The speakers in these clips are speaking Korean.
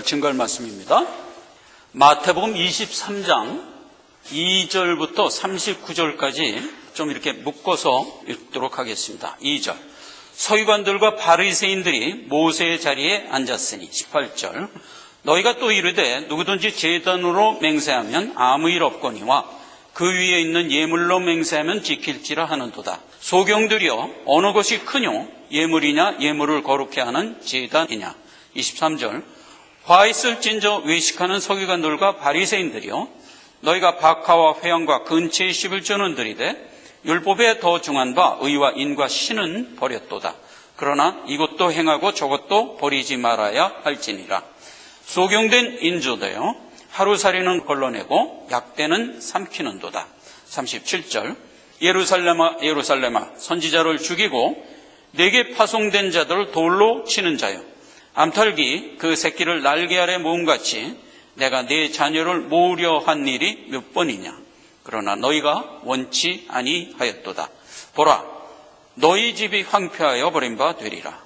증거할 말씀입니다. 마태복음 23장 2절부터 39절까지 좀 이렇게 묶어서 읽도록 하겠습니다. 2절. 서기관들과 바리새인들이 모세의 자리에 앉았으니 18절. 너희가 또 이르되 누구든지 제단으로 맹세하면 아무 일 없거니와 그 위에 있는 예물로 맹세하면 지킬지라 하는도다. 소경들이여 어느 것이 크뇨? 예물이냐 예물을 거룩케 하는 제단이냐. 23절. 화 있을진저 외식하는 서기관들과 바리새인들이여 너희가 박하와 회양과 근처의 11조는 들이되 율법에 더 중한 바 의와 인과 신은 버렸도다. 그러나 이것도 행하고 저것도 버리지 말아야 할지니라. 소경된 인조되어 하루살이는 걸러내고 약대는 삼키는도다. 37절. 예루살렘아 예루살렘아 선지자를 죽이고 내게 파송된 자들을 돌로 치는 자여 암탉이 그 새끼를 날개 아래 모음같이 내가 내 자녀를 모으려 한 일이 몇 번이냐. 그러나 너희가 원치 아니하였도다. 보라 너희 집이 황폐하여 버린 바 되리라.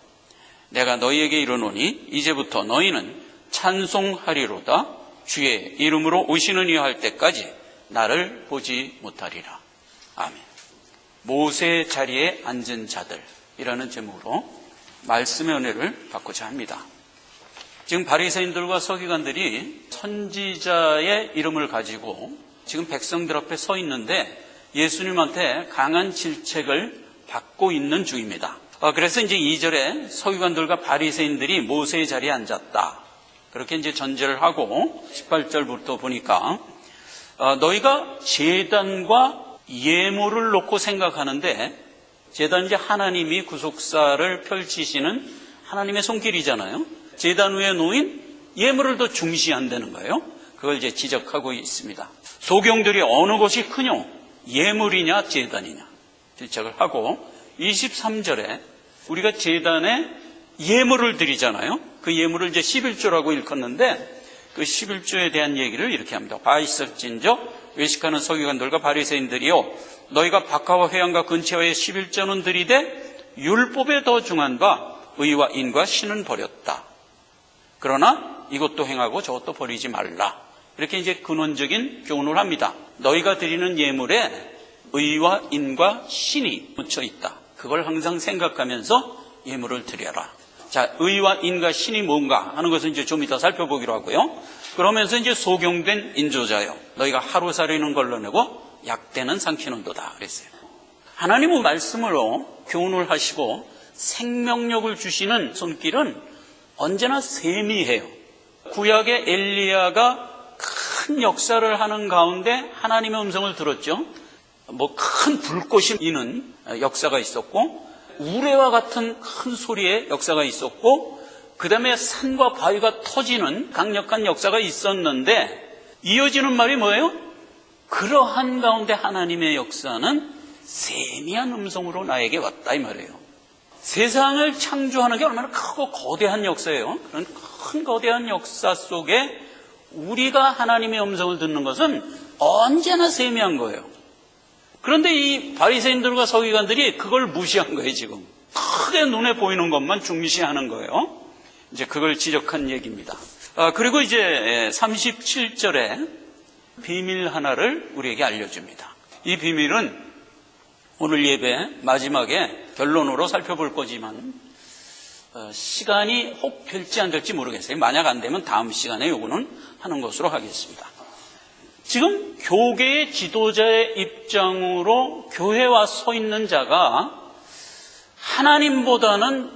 내가 너희에게 이르노니 이제부터 너희는 찬송하리로다. 주의 이름으로 오시는 이여 할 때까지 나를 보지 못하리라. 아멘. 모세의 자리에 앉은 자들이라는 제목으로 말씀의 은혜를 받고자 합니다. 지금 바리새인들과 서기관들이 선지자의 이름을 가지고 지금 백성들 앞에 서 있는데 예수님한테 강한 질책을 받고 있는 중입니다. 그래서 이제 2절에 서기관들과 바리새인들이 모세의 자리에 앉았다. 그렇게 이제 전제를 하고 18절부터 보니까 너희가 제단과 예물을 놓고 생각하는데 제단은 이제 하나님이 구속사를 펼치시는 하나님의 손길이잖아요. 제단 위에 놓인 예물을 더 중시한다는 거예요. 그걸 이제 지적하고 있습니다. 소경들이 어느 것이 크뇨? 예물이냐 제단이냐 질책을 하고 23절에 우리가 제단에 예물을 드리잖아요. 그 예물을 이제 11조라고 일컫는데 그 11조에 대한 얘기를 이렇게 합니다. 화 있을진저 외식하는 서기관들과 바리새인들이요 너희가 박하와 회양과 근처의 11조는 들이되 율법에 더 중한 바 의와 인과 신은 버렸다. 그러나 이것도 행하고 저것도 버리지 말라. 이렇게 이제 근원적인 교훈을 합니다. 너희가 드리는 예물에 의와 인과 신이 묻혀 있다. 그걸 항상 생각하면서 예물을 드려라. 자, 의와 인과 신이 뭔가 하는 것은 이제 좀 이따 살펴보기로 하고요. 그러면서 이제 소경된 인조자요 너희가 하루살이는 걸러내고 약대는 삼키는도다 그랬어요. 하나님의 말씀으로 교훈을 하시고 생명력을 주시는 손길은 언제나 세미해요. 구약의 엘리야가 큰 역사를 하는 가운데 하나님의 음성을 들었죠. 큰 불꽃이 이는 역사가 있었고 우레와 같은 큰 소리의 역사가 있었고 그 다음에 산과 바위가 터지는 강력한 역사가 있었는데 이어지는 말이 뭐예요? 그러한 가운데 하나님의 역사는 세미한 음성으로 나에게 왔다 이 말이에요. 세상을 창조하는 게 얼마나 크고 거대한 역사예요. 그런 큰 거대한 역사 속에 우리가 하나님의 음성을 듣는 것은 언제나 세미한 거예요. 그런데 이 바리새인들과 서기관들이 그걸 무시한 거예요. 지금 크게 눈에 보이는 것만 중시하는 거예요. 이제 그걸 지적한 얘기입니다. 그리고 이제 37절에 비밀 하나를 우리에게 알려줍니다. 이 비밀은 오늘 예배 마지막에 결론으로 살펴볼 거지만 시간이 혹 될지 안 될지 모르겠어요. 만약 안 되면 다음 시간에 요거는 하는 것으로 하겠습니다. 지금 교계의 지도자의 입장으로 교회와 서 있는 자가 하나님보다는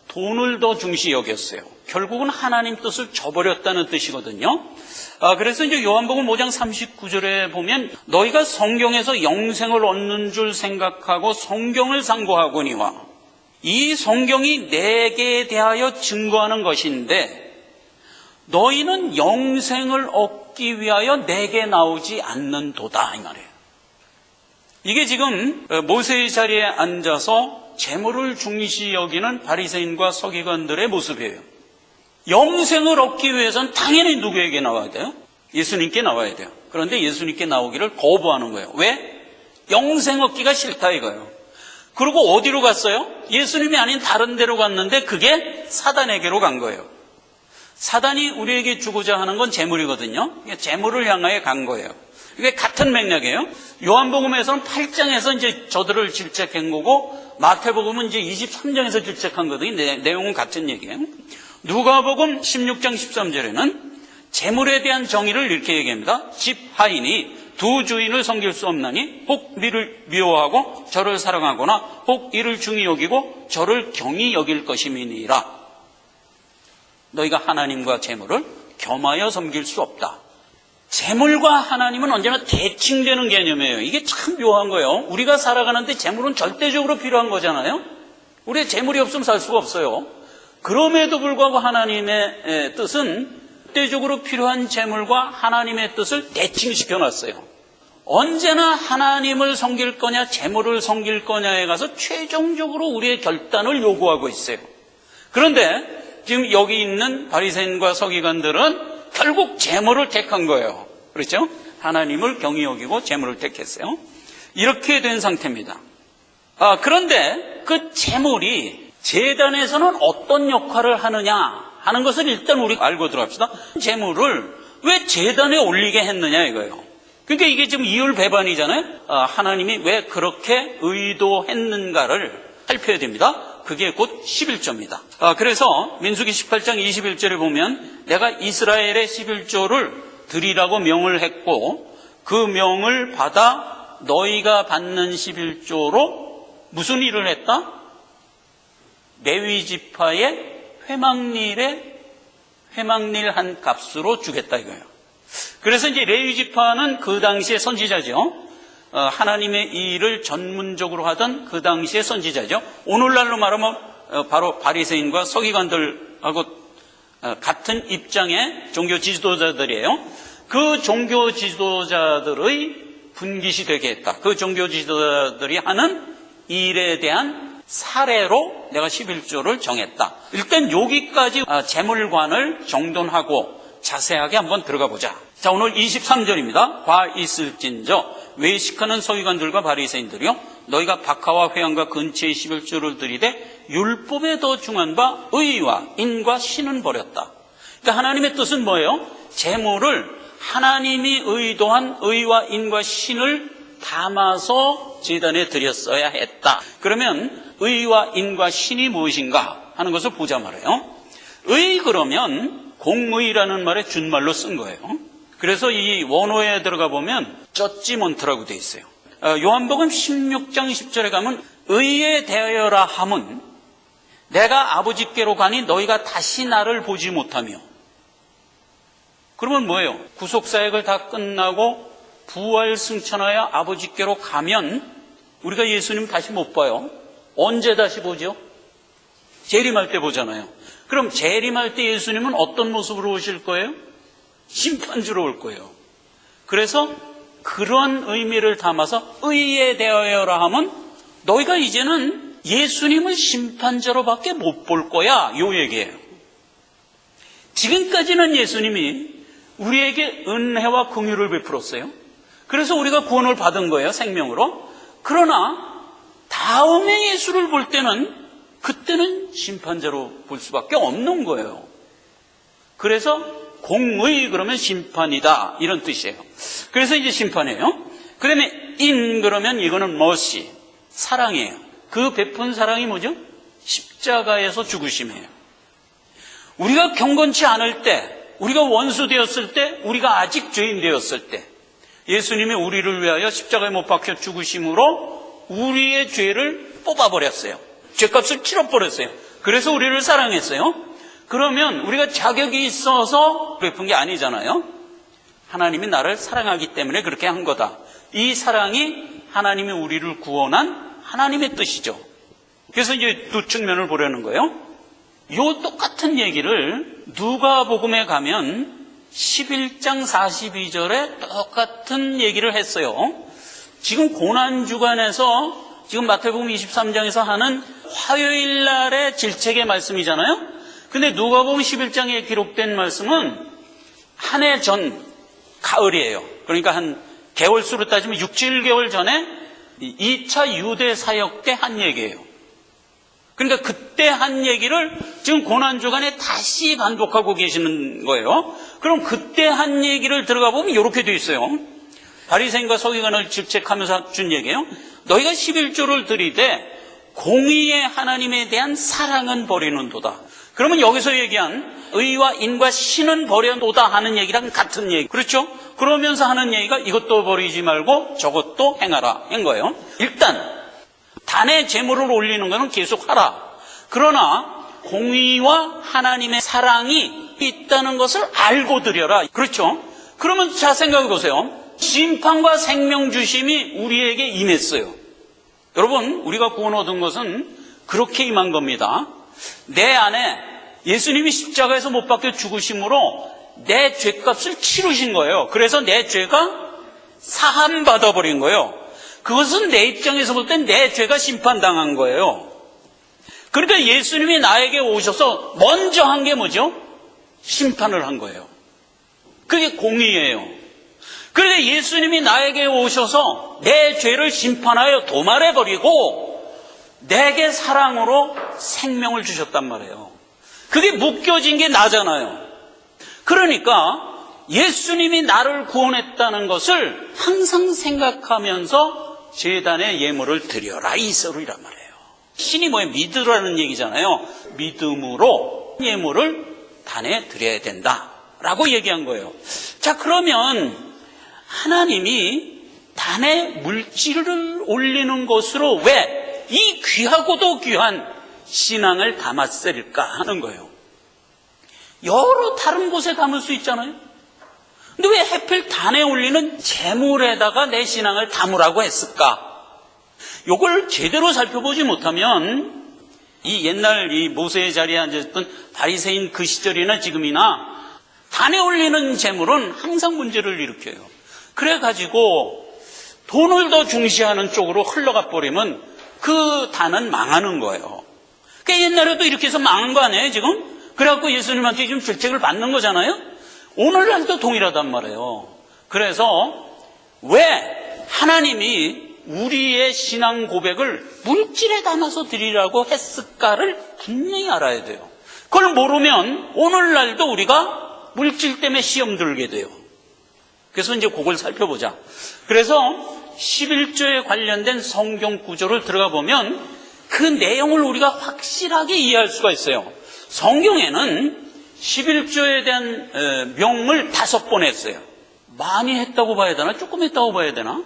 돈을 더 중시 여겼어요. 결국은 하나님 뜻을 저버렸다는 뜻이거든요. 그래서 이제 요한복음 5장 39절에 보면 너희가 성경에서 영생을 얻는 줄 생각하고 성경을 상고하거니와 이 성경이 내게 대하여 증거하는 것인데 너희는 영생을 얻기 위하여 내게 나오지 않는도다 이 말이에요. 이게 지금 모세의 자리에 앉아서 재물을 중시 여기는 바리새인과 서기관들의 모습이에요. 영생을 얻기 위해서는 당연히 누구에게 나와야 돼요? 예수님께 나와야 돼요. 그런데 예수님께 나오기를 거부하는 거예요. 왜? 영생 얻기가 싫다 이거예요. 그리고 어디로 갔어요? 예수님이 아닌 다른 데로 갔는데 그게 사단에게로 간 거예요. 사단이 우리에게 주고자 하는 건 재물이거든요. 재물을 향하여 간 거예요. 이게 같은 맥락이에요. 요한복음에서는 8장에서 이제 저들을 질책한 거고, 마태복음은 이제 23장에서 질책한 거거든요. 내용은 같은 얘기예요. 누가복음 16장 13절에는 재물에 대한 정의를 이렇게 얘기합니다. 집 하인이 두 주인을 섬길 수 없나니 혹 미를 미워하고 저를 사랑하거나 혹 이를 중히 여기고 저를 경히 여길 것임이니라. 너희가 하나님과 재물을 겸하여 섬길 수 없다. 재물과 하나님은 언제나 대칭되는 개념이에요. 이게 참 묘한 거예요. 우리가 살아가는데 재물은 절대적으로 필요한 거잖아요. 우리의 재물이 없으면 살 수가 없어요. 그럼에도 불구하고 하나님의 뜻은 절대적으로 필요한 재물과 하나님의 뜻을 대칭시켜 놨어요. 언제나 하나님을 섬길 거냐 재물을 섬길 거냐에 가서 최종적으로 우리의 결단을 요구하고 있어요. 그런데 지금 여기 있는 바리새인과 서기관들은 결국 재물을 택한 거예요. 그렇죠? 하나님을 경히 여기고 재물을 택했어요. 이렇게 된 상태입니다. 그런데 그 재물이 제단에서는 어떤 역할을 하느냐 하는 것을 일단 우리 알고 들어갑시다. 재물을 왜 제단에 올리게 했느냐 이거예요. 그러니까 이게 지금 이율배반이잖아요. 하나님이 왜 그렇게 의도했는가를 살펴야 됩니다. 그게 곧 11조입니다. 그래서 민수기 18장 21절에 보면 내가 이스라엘의 11조를 드리라고 명을 했고 그 명을 받아 너희가 받는 11조로 무슨 일을 했다? 레위 지파의 회막일 한 값으로 주겠다 이거예요. 그래서 이제 레위 지파는 그 당시의 선지자죠. 하나님의 일을 전문적으로 하던 그 당시의 선지자죠. 오늘날로 말하면 바로 바리새인과 서기관들하고 같은 입장의 종교 지도자들이에요. 그 종교 지도자들의 분깃이 되게 했다. 그 종교 지도자들이 하는 일에 대한 사례로 내가 11조를 정했다. 일단 여기까지 재물관을 정돈하고 자세하게 한번 들어가 보자. 자, 오늘 23절입니다. 과 있을진저 외식하는 서기관들과 바리새인들이요 너희가 박하와 회양과 근처의 11조를 드리되 율법에 더 중한 바 의와 인과 신은 버렸다. 그러니까 하나님의 뜻은 뭐예요? 재물을 하나님이 의도한 의와 인과 신을 담아서 제단에 드렸어야 했다. 그러면 의와 인과 신이 무엇인가 하는 것을 보자 말이에요. 의 그러면 공의라는 말에 준말로 쓴 거예요. 그래서 이 원어에 들어가 보면 쩌지몬트라고 되어 있어요. 요한복음 16장 10절에 가면 의에 대하여라 함은 내가 아버지께로 가니 너희가 다시 나를 보지 못하며. 그러면 뭐예요? 구속사역을 다 끝나고 부활 승천하여 아버지께로 가면 우리가 예수님 다시 못 봐요. 언제 다시 보죠? 재림할 때 보잖아요. 그럼 재림할 때 예수님은 어떤 모습으로 오실 거예요? 심판주로 올 거예요. 그래서 그런 의미를 담아서 의에 대하여라 하면 너희가 이제는 예수님을 심판자로밖에 못 볼 거야. 요 얘기예요. 지금까지는 예수님이 우리에게 은혜와 긍휼을 베풀었어요. 그래서 우리가 구원을 받은 거예요. 생명으로. 그러나 다음에 예수를 볼 때는 그때는 심판자로 볼 수밖에 없는 거예요. 그래서 공의 그러면 심판이다 이런 뜻이에요. 그래서 이제 심판이에요. 그러면 인 그러면 이거는 mercy 사랑이에요. 그 베푼 사랑이 뭐죠? 십자가에서 죽으심이에요. 우리가 경건치 않을 때, 우리가 원수 되었을 때, 우리가 아직 죄인 되었을 때 예수님이 우리를 위하여 십자가에 못 박혀 죽으심으로 우리의 죄를 뽑아버렸어요. 죄값을 치러버렸어요. 그래서 우리를 사랑했어요. 그러면 우리가 자격이 있어서 베푼 게 아니잖아요. 하나님이 나를 사랑하기 때문에 그렇게 한 거다. 이 사랑이 하나님이 우리를 구원한 하나님의 뜻이죠. 그래서 이제 두 측면을 보려는 거예요. 이 똑같은 얘기를 누가복음에 가면 11장 42절에 똑같은 얘기를 했어요. 지금 고난주간에서 지금 마태복음 23장에서 하는 화요일 날의 질책의 말씀이잖아요. 근데 누가복음 11장에 기록된 말씀은 한 해 전 가을이에요. 그러니까 한 개월수로 따지면 6, 7개월 전에 2차 유대 사역 때 한 얘기예요. 그러니까 그때 한 얘기를 지금 고난주간에 다시 반복하고 계시는 거예요. 그럼 그때 한 얘기를 들어가 보면 이렇게 돼 있어요. 바리새인과 서기관을 질책하면서 준 얘기예요. 너희가 11조를 드리되 공의의 하나님에 대한 사랑은 버리는도다. 그러면 여기서 얘기한 의와 인과 신은 버려도다 하는 얘기랑 같은 얘기. 그렇죠? 그러면서 하는 얘기가 이것도 버리지 말고 저것도 행하라 한 거예요. 일단 단의 제물을 올리는 것은 계속 하라. 그러나 공의와 하나님의 사랑이 있다는 것을 알고 드려라. 그렇죠? 그러면 자 생각해 보세요. 심판과 생명 주심이 우리에게 임했어요. 여러분, 우리가 구원 얻은 것은 그렇게 임한 겁니다. 내 안에 예수님이 십자가에서 못 박혀 죽으심으로 내 죄값을 치르신 거예요. 그래서 내 죄가 사함 받아버린 거예요. 그것은 내 입장에서 볼 땐 내 죄가 심판당한 거예요. 그러니까 예수님이 나에게 오셔서 먼저 한 게 뭐죠? 심판을 한 거예요. 그게 공의예요. 그러니까 예수님이 나에게 오셔서 내 죄를 심판하여 도말해버리고 내게 사랑으로 생명을 주셨단 말이에요. 그게 묶여진 게 나잖아요. 그러니까 예수님이 나를 구원했다는 것을 항상 생각하면서 제단에 예물을 드려라 이서루이란 말이에요. 신이 뭐예요? 믿으라는 얘기잖아요. 믿음으로 예물을 단에 드려야 된다라고 얘기한 거예요. 자, 그러면 하나님이 단에 물질을 올리는 것으로 왜 이 귀하고도 귀한 신앙을 담았을까 하는 거예요. 여러 다른 곳에 담을 수 있잖아요. 근데 왜 하필 단에 올리는 제물에다가 내 신앙을 담으라고 했을까? 이걸 제대로 살펴보지 못하면 이 옛날 이 모세의 자리에 앉았던 바리새인 그 시절이나 지금이나 단에 올리는 제물은 항상 문제를 일으켜요. 그래가지고 돈을 더 중시하는 쪽으로 흘러가 버리면 그 단은 망하는 거예요. 그러니까 옛날에도 이렇게 해서 망한 거 아니에요 지금? 그래갖고 예수님한테 지금 질책을 받는 거잖아요. 오늘날도 동일하단 말이에요. 그래서 왜 하나님이 우리의 신앙 고백을 물질에 담아서 드리라고 했을까를 분명히 알아야 돼요. 그걸 모르면 오늘날도 우리가 물질 때문에 시험 들게 돼요. 그래서 이제 그걸 살펴보자. 그래서 11조에 관련된 성경 구조를 들어가 보면 그 내용을 우리가 확실하게 이해할 수가 있어요. 성경에는 11조에 대한 명을 5번 했어요. 많이 했다고 봐야 되나? 조금 했다고 봐야 되나?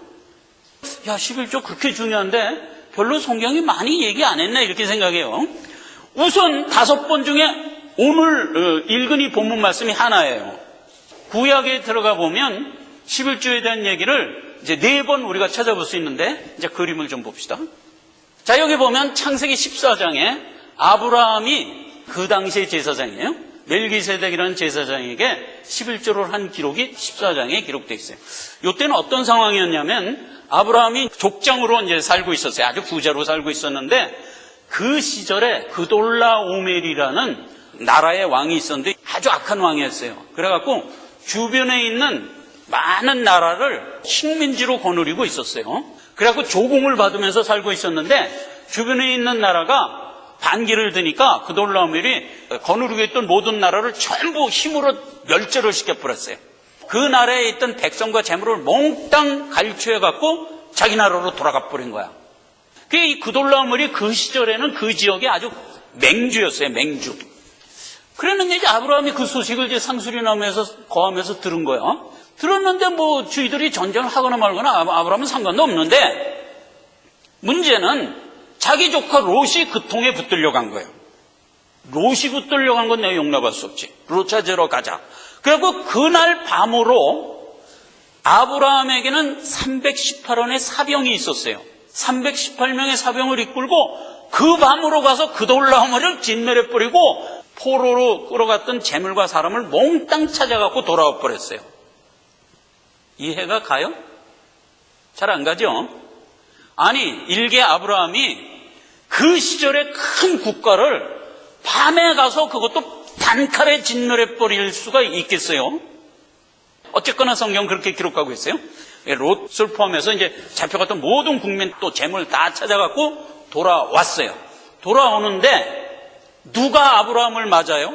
야, 11조 그렇게 중요한데 별로 성경이 많이 얘기 안 했나 이렇게 생각해요. 우선 5번 중에 오늘 읽은 이 본문 말씀이 하나예요. 구약에 들어가 보면 11조에 대한 얘기를 이제 4번 우리가 찾아볼 수 있는데 이제 그림을 좀 봅시다. 자, 여기 보면 창세기 14장에 아브라함이 그 당시의 제사장이에요. 멜기세덱이라는 제사장에게 11조를 한 기록이 14장에 기록되어 있어요. 이때는 어떤 상황이었냐면 아브라함이 족장으로 이제 살고 있었어요. 아주 부자로 살고 있었는데 그 시절에 그돌라오멜이라는 나라의 왕이 있었는데 아주 악한 왕이었어요. 그래갖고 주변에 있는 많은 나라를 식민지로 거느리고 있었어요. 그래갖고 조공을 받으면서 살고 있었는데 주변에 있는 나라가 반기를 드니까 그돌라오멜이 거느리고 있던 모든 나라를 전부 힘으로 멸절을 시켜버렸어요. 그 나라에 있던 백성과 재물을 몽땅 갈취해갖고 자기 나라로 돌아가 버린 거야. 이 그돌라오멜이 그 시절에는 그 지역이 아주 맹주였어요. 맹주. 그랬는데 이제 아브라함이 그 소식을 이제 상수리나무에서 거하면서 들은 거야. 들었는데 뭐 주위들이 전쟁을 하거나 말거나 아브라함은 상관도 없는데 문제는 자기 조카 롯이 그 통에 붙들려고 한 거예요. 롯이 붙들려고 한 건 내가 용납할 수 없지. 롯 찾으러 가자. 그리고 그날 밤으로 아브라함에게는 318원의 사병이 있었어요. 318명의 사병을 이끌고 그 밤으로 가서 그돌라오멜을 진멸해버리고 포로로 끌어갔던 재물과 사람을 몽땅 찾아갖고 돌아와 버렸어요. 이해가 가요? 잘 안 가죠? 아니, 일개 아브라함이 그 시절의 큰 국가를 밤에 가서 그것도 단칼에 진멸해버릴 수가 있겠어요? 어쨌거나 성경 그렇게 기록하고 있어요. 롯을 포함해서 이제 잡혀갔던 모든 국민 또 재물 다 찾아갖고 돌아왔어요. 돌아오는데 누가 아브라함을 맞아요?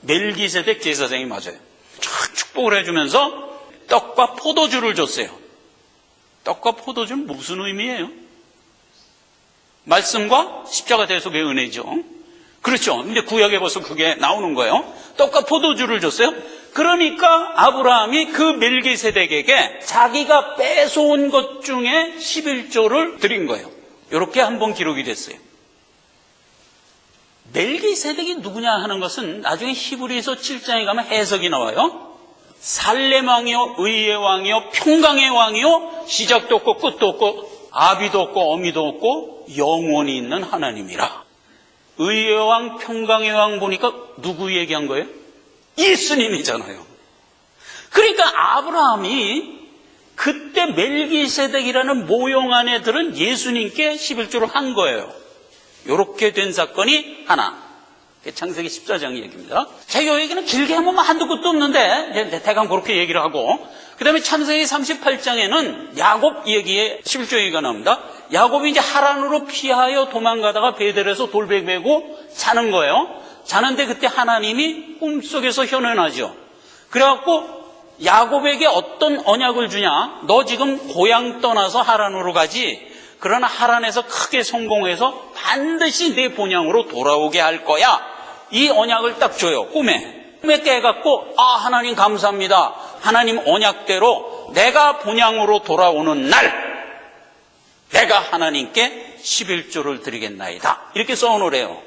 멜기세덱 제사장이 맞아요. 쫙 축복을 해주면서 떡과 포도주를 줬어요. 떡과 포도주는 무슨 의미예요? 말씀과 십자가 대속의 은혜죠. 그렇죠. 근데 구약에 벌써 그게 나오는 거예요. 떡과 포도주를 줬어요. 그러니까 아브라함이 그 멜기세덱에게 자기가 뺏어온 것 중에 11조를 드린 거예요. 이렇게 한번 기록이 됐어요. 멜기세덱이 누구냐 하는 것은 나중에 히브리서 7장에 가면 해석이 나와요. 살렘 왕이요, 의의 왕이요, 평강의 왕이요, 시작도 없고 끝도 없고 아비도 없고 어미도 없고 영원히 있는 하나님이라. 의의 왕, 평강의 왕 보니까 누구 얘기한 거예요? 예수님이잖아요. 그러니까 아브라함이 그때 멜기세덱이라는 모형 안에 들은 예수님께 11조를 한 거예요. 이렇게 된 사건이 하나. 창세기 14장 얘기입니다. 자, 이 얘기는 길게 하면 한두 끝도 없는데 대강 그렇게 얘기를 하고, 그 다음에 창세기 38장에는 야곱 얘기에 11조 얘기가 나옵니다. 야곱이 이제 하란으로 피하여 도망가다가 베델에서 돌백 메고 자는 거예요. 자는데 그때 하나님이 꿈속에서 현현하죠. 그래갖고 야곱에게 어떤 언약을 주냐? 너 지금 고향 떠나서 하란으로 가지. 그러나 하란에서 크게 성공해서 반드시 내 본향으로 돌아오게 할 거야. 이 언약을 딱 줘요. 꿈에 깨갖고 하나님 감사합니다. 하나님 언약대로 내가 본향으로 돌아오는 날 내가 하나님께 11조를 드리겠나이다. 이렇게 써놓으래요.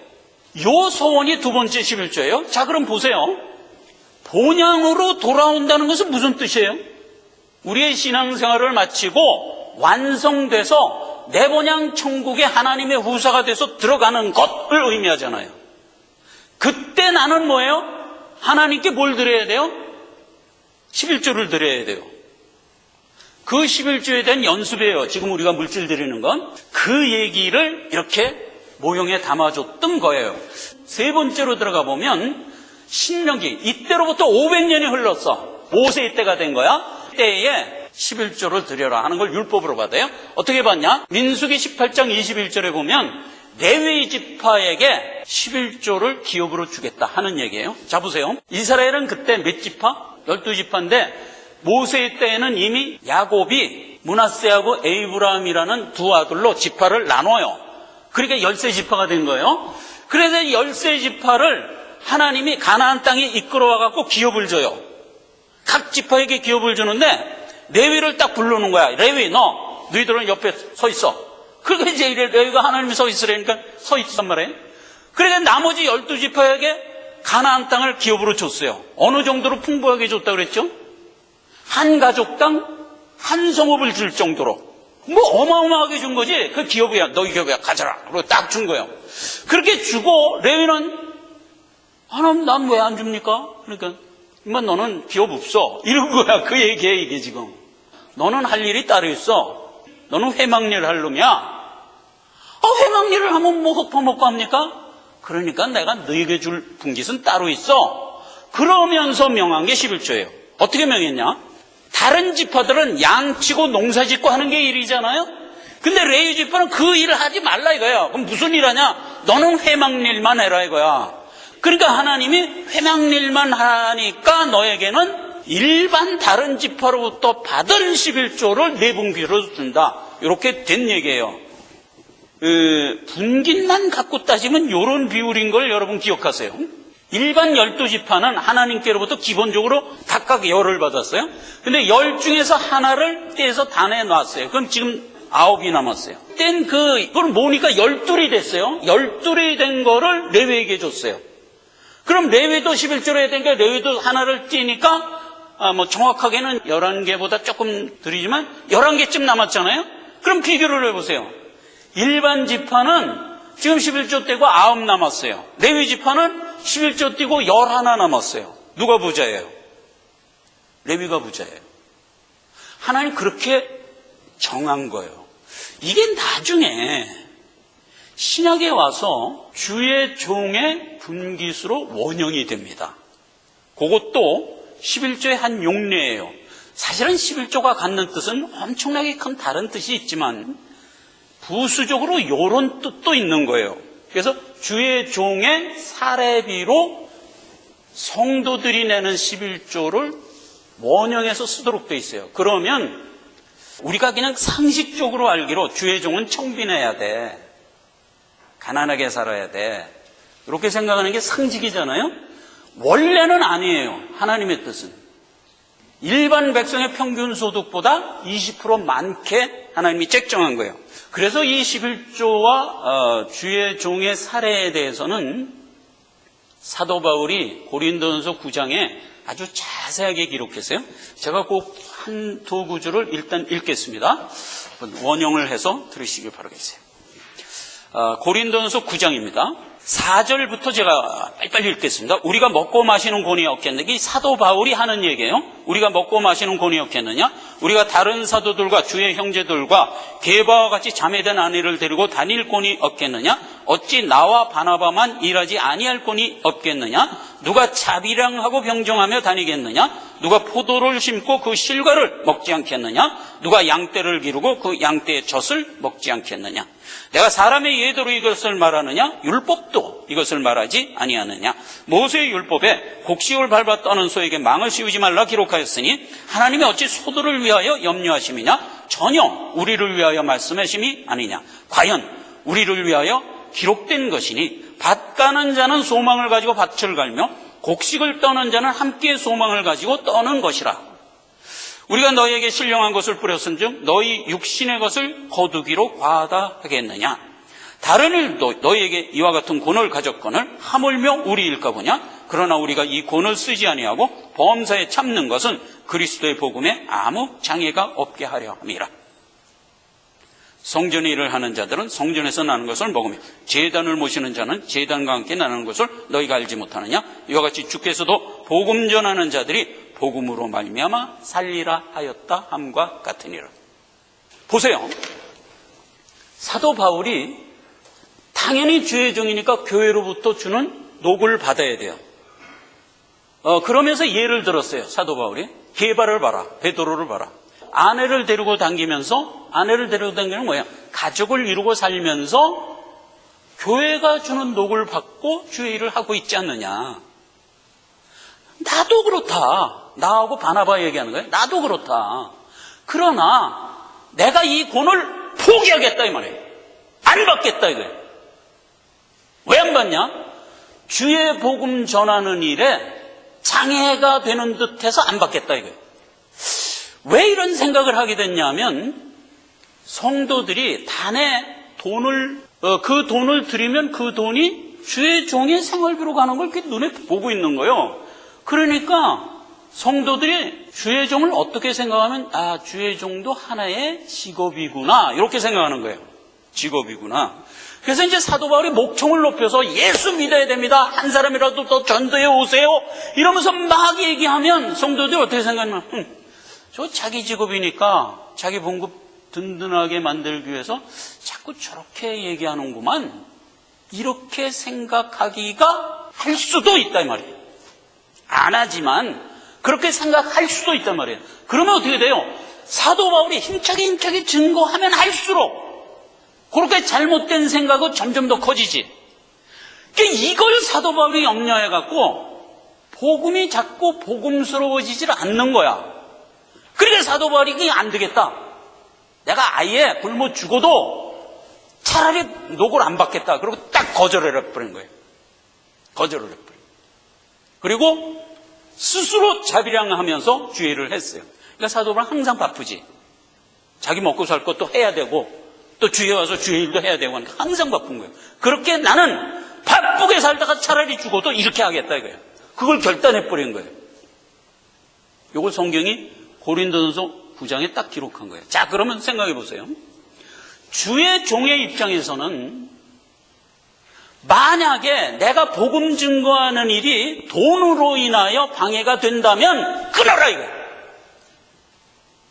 요 소원이 두 번째 11조예요. 자, 그럼 보세요. 본향으로 돌아온다는 것은 무슨 뜻이에요? 우리의 신앙생활을 마치고 완성돼서 내 본향 천국에 하나님의 후사가 돼서 들어가는 것을 의미하잖아요. 그때 나는 뭐예요? 하나님께 뭘 드려야 돼요? 11조를 드려야 돼요. 그 11조에 대한 연습이에요. 지금 우리가 물질 드리는 건. 그 얘기를 이렇게 모형에 담아줬던 거예요. 세 번째로 들어가 보면 신명기, 이때로부터 500년이 흘렀어. 모세의 때가 된 거야. 때에 11조를 드려라 하는 걸 율법으로 받아요. 어떻게 받냐? 민수기 18장 21절에 보면 레위 지파에게 11조를 기업으로 주겠다 하는 얘기예요. 자, 보세요. 이스라엘은 그때 몇 지파? 12지파인데 모세의 때에는 이미 야곱이 므낫세하고 에이브라함이라는 두 아들로 지파를 나눠요. 그러니까 13지파가 된 거예요. 그래서 13지파를 하나님이 가나안 땅에 이끌어와갖고 기업을 줘요. 각 지파에게 기업을 주는데 레위를 딱 부르는 거야. 레위, 너희들은 옆에 서 있어. 그러니까 이제 레위가 하나님이 서 있으라니까 서 있단 말이에요. 그러니까 나머지 12지파에게 가나안 땅을 기업으로 줬어요. 어느 정도로 풍부하게 줬다고 그랬죠? 한 가족당 한 성읍을 줄 정도로. 뭐 어마어마하게 준 거지. 그 기업이야. 너희 기업이야. 가져라. 그리고 딱 준 거예요. 그렇게 주고 레위는 하나님 난 왜 안 줍니까? 그러니까 임마 너는 기업 없어. 이런 거야. 그 얘기야 이게 지금. 너는 할 일이 따로 있어. 너는 회막일 할 놈이야. 회막일을 하면 뭐 헛퍼먹고 합니까? 그러니까 내가 너에게 줄 분깃은 따로 있어. 그러면서 명한 게 11조예요. 어떻게 명했냐? 다른 지파들은 양치고 농사짓고 하는 게 일이잖아요. 근데 레위 지파는 그 일을 하지 말라 이거야. 그럼 무슨 일 하냐? 너는 회막일만 해라 이거야. 그러니까 하나님이 회막일만 하니까 너에게는 일반 다른 지파로부터 받은 11조를 내 분깃으로 준다. 이렇게 된 얘기예요. 분깃만 갖고 따지면 이런 비율인 걸 여러분 기억하세요. 일반 12지파는 하나님께로부터 기본적으로 각각 열을 받았어요. 근데 열 중에서 하나를 떼서 단에 놨어요. 그럼 지금 9이 남았어요. 땐 그걸 모으니까 12이 됐어요. 12이 된 거를 레위에게 줬어요. 그럼 레위도 11조로 해야 되니까 레위도 하나를 띄니까 뭐 정확하게는 11개보다 조금 드리지만 11개쯤 남았잖아요. 그럼 비교를 해보세요. 일반 지파는 지금 11조 떼고 9 남았어요. 레위 지파는 11조 떼고 11 남았어요. 누가 부자예요? 레위가 부자예요. 하나님 그렇게 정한 거예요. 이게 나중에 신약에 와서 주의 종의 분깃으로 원형이 됩니다. 그것도 11조의 한 용례예요. 사실은 11조가 갖는 뜻은 엄청나게 큰 다른 뜻이 있지만 부수적으로 이런 뜻도 있는 거예요. 그래서 주의 종의 사례비로 성도들이 내는 11조를 원형해서 쓰도록 돼 있어요. 그러면 우리가 그냥 상식적으로 알기로 주의 종은 청빈해야 돼. 가난하게 살아야 돼. 이렇게 생각하는 게 상식이잖아요. 원래는 아니에요. 하나님의 뜻은. 일반 백성의 평균 소득보다 20% 많게 하나님이 책정한 거예요. 그래서 이 11조와 주의 종의 사례에 대해서는 사도 바울이 고린도전서 9장에 아주 자세하게 기록했어요. 제가 꼭 한두 구절을 일단 읽겠습니다. 원형을 해서 들으시길 바라겠어요. 고린도전서 9장입니다. 4절부터 제가 빨리빨리 읽겠습니다. 우리가 먹고 마시는 권이 없겠느냐? 이 사도 바울이 하는 얘기예요. 우리가 먹고 마시는 권이 없겠느냐? 우리가 다른 사도들과 주의 형제들과 게바와 같이 자매된 아내를 데리고 다닐 권이 없겠느냐? 어찌 나와 바나바만 일하지 아니할 권이 없겠느냐? 누가 자비량하고 병정하며 다니겠느냐? 누가 포도를 심고 그 실과를 먹지 않겠느냐? 누가 양떼를 기르고 그 양떼의 젖을 먹지 않겠느냐? 내가 사람의 예대로 이것을 말하느냐? 율법도 이것을 말하지 아니하느냐? 모세의 율법에 곡식을 밟아 떠는 소에게 망을 씌우지 말라 기록하였으니 하나님이 어찌 소들을 위하여 염려하심이냐? 전혀 우리를 위하여 말씀하심이 아니냐? 과연 우리를 위하여 기록된 것이니 밭 가는 자는 소망을 가지고 밭을 갈며 곡식을 떠는 자는 함께 소망을 가지고 떠는 것이라. 우리가 너희에게 신령한 것을 뿌렸은즉 너희 육신의 것을 거두기로 과하다 하겠느냐? 다른 일도 너희에게 이와 같은 권을 가졌거늘 하물며 우리일까 보냐? 그러나 우리가 이 권을 쓰지 아니하고 범사에 참는 것은 그리스도의 복음에 아무 장애가 없게 하려 함이라. 성전의 일을 하는 자들은 성전에서 나는 것을 먹으며 제단을 모시는 자는 제단과 함께 나는 것을 너희가 알지 못하느냐? 이와 같이 주께서도 복음 전하는 자들이 복음으로 말미암아 살리라 하였다 함과 같으니라. 보세요. 사도 바울이 당연히 주의 종이니까 교회로부터 주는 녹을 받아야 돼요. 그러면서 예를 들었어요. 사도 바울이. 게바를 봐라. 베드로를 봐라. 아내를 데리고 다니면서, 아내를 데리고 다니는 뭐예요? 가족을 이루고 살면서 교회가 주는 녹을 받고 주의 일을 하고 있지 않느냐. 나도 그렇다. 나하고 바나바 얘기하는 거예요. 나도 그렇다. 그러나 내가 이 권을 포기하겠다 이 말이에요. 안 받겠다 이거예요. 왜 안 받냐? 주의 복음 전하는 일에 장애가 되는 듯해서 안 받겠다 이거예요. 왜 이런 생각을 하게 됐냐면 성도들이 단에 돈을 그 돈을 들이면 그 돈이 주의 종의 생활비로 가는 걸 이렇게 눈에 보고 있는 거예요. 그러니까 성도들이 주의 종을 어떻게 생각하면 주의 종도 하나의 직업이구나 이렇게 생각하는 거예요. 직업이구나. 그래서 이제 사도 바울이 목청을 높여서 예수 믿어야 됩니다. 한 사람이라도 더 전도해 오세요. 이러면서 막 얘기하면 성도들이 어떻게 생각하면 저 자기 직업이니까 자기 봉급 든든하게 만들기 위해서 자꾸 저렇게 얘기하는구만. 이렇게 생각하기가 할 수도 있다 이 말이에요. 안 하지만 그렇게 생각할 수도 있단 말이에요. 그러면 어떻게 돼요? 사도 바울이 힘차게 증거하면 할수록 그렇게 잘못된 생각은 점점 더 커지지. 그러니까 이걸 사도 바울이 염려해갖고 복음이 자꾸 복음스러워지질 않는 거야. 그러니까 사도 바울이 그게 안 되겠다. 내가 아예 굶어 죽어도 차라리 녹을 안 받겠다. 그리고 딱 거절을 해버린 거예요. 거절을 해버린 거예요. 그리고 스스로 자비량하면서 주의 일을 했어요. 그러니까 사도 바울은 항상 바쁘지. 자기 먹고 살 것도 해야 되고 또 주위에 와서 주의 일도 해야 되고 하니까 항상 바쁜 거예요. 그렇게 나는 바쁘게 살다가 차라리 죽어도 이렇게 하겠다 이거예요. 그걸 결단해버린 거예요. 이걸 성경이 고린도전서 9장에 딱 기록한 거예요. 자, 그러면 생각해 보세요. 주의 종의 입장에서는 만약에 내가 복음 증거하는 일이 돈으로 인하여 방해가 된다면 끊어라 이거예요.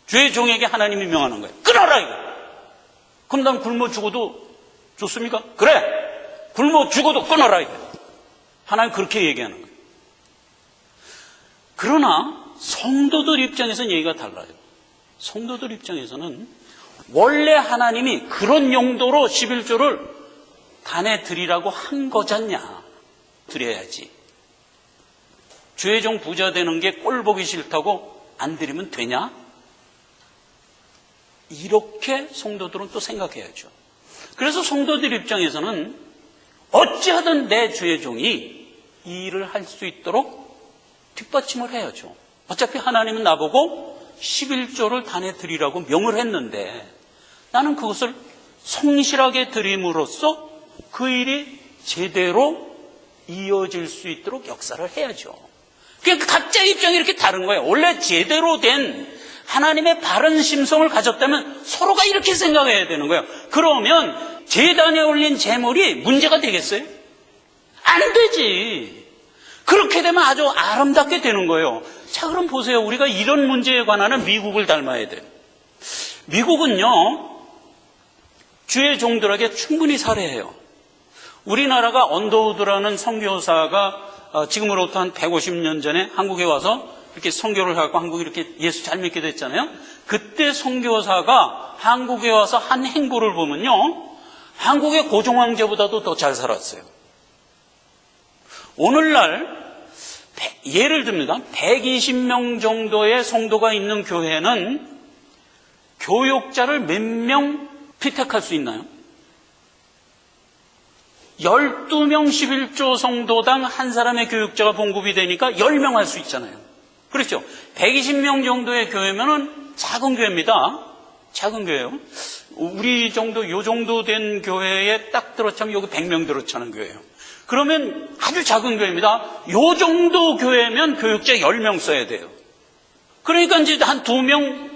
주의 종에게 하나님이 명하는 거예요. 끊어라 이거예요. 그럼 난 굶어 죽어도 좋습니까? 그래. 굶어 죽어도 끊어라 이거예요. 하나님 그렇게 얘기하는 거예요. 그러나 성도들 입장에서는 얘기가 달라요. 성도들 입장에서는 원래 하나님이 그런 용도로 11조를 단에 드리라고 한 거잖냐. 드려야지. 주의 종 부자 되는 게 꼴 보기 싫다고 안 드리면 되냐? 이렇게 성도들은 또 생각해야죠. 그래서 성도들 입장에서는 어찌하든 내 주의 종이 이 일을 할 수 있도록 뒷받침을 해야죠. 어차피 하나님은 나보고 11조를 단에 드리라고 명을 했는데 나는 그것을 성실하게 드림으로써 그 일이 제대로 이어질 수 있도록 역사를 해야죠. 그러니까 각자 입장이 이렇게 다른 거예요. 원래 제대로 된 하나님의 바른 심성을 가졌다면 서로가 이렇게 생각해야 되는 거예요. 그러면 제단에 올린 제물이 문제가 되겠어요? 안 되지. 그렇게 되면 아주 아름답게 되는 거예요. 자, 그럼 보세요. 우리가 이런 문제에 관한은 미국을 닮아야 돼요. 미국은요, 주의 종들에게 충분히 살해해요. 우리나라가 언더우드라는 선교사가 지금으로부터 한 150년 전에 한국에 와서 이렇게 선교를 하고 한국에 이렇게 예수 잘 믿게 됐잖아요. 그때 선교사가 한국에 와서 한 행보를 보면요, 한국의 고종황제보다도 더 잘 살았어요. 오늘날 예를 듭니다. 120명 정도의 성도가 있는 교회는 교육자를 몇 명 피택할 수 있나요? 12명 11조 성도당 한 사람의 교육자가 봉급이 되니까 10명 할 수 있잖아요. 그렇죠? 120명 정도의 교회면은 작은 교회입니다. 작은 교회요. 우리 정도, 요 정도 된 교회에 딱 들어차면 여기 100명 들어차는 교회예요. 그러면 아주 작은 교회입니다. 요 정도 교회면 교육자 10명 써야 돼요. 그러니까 이제 한 2명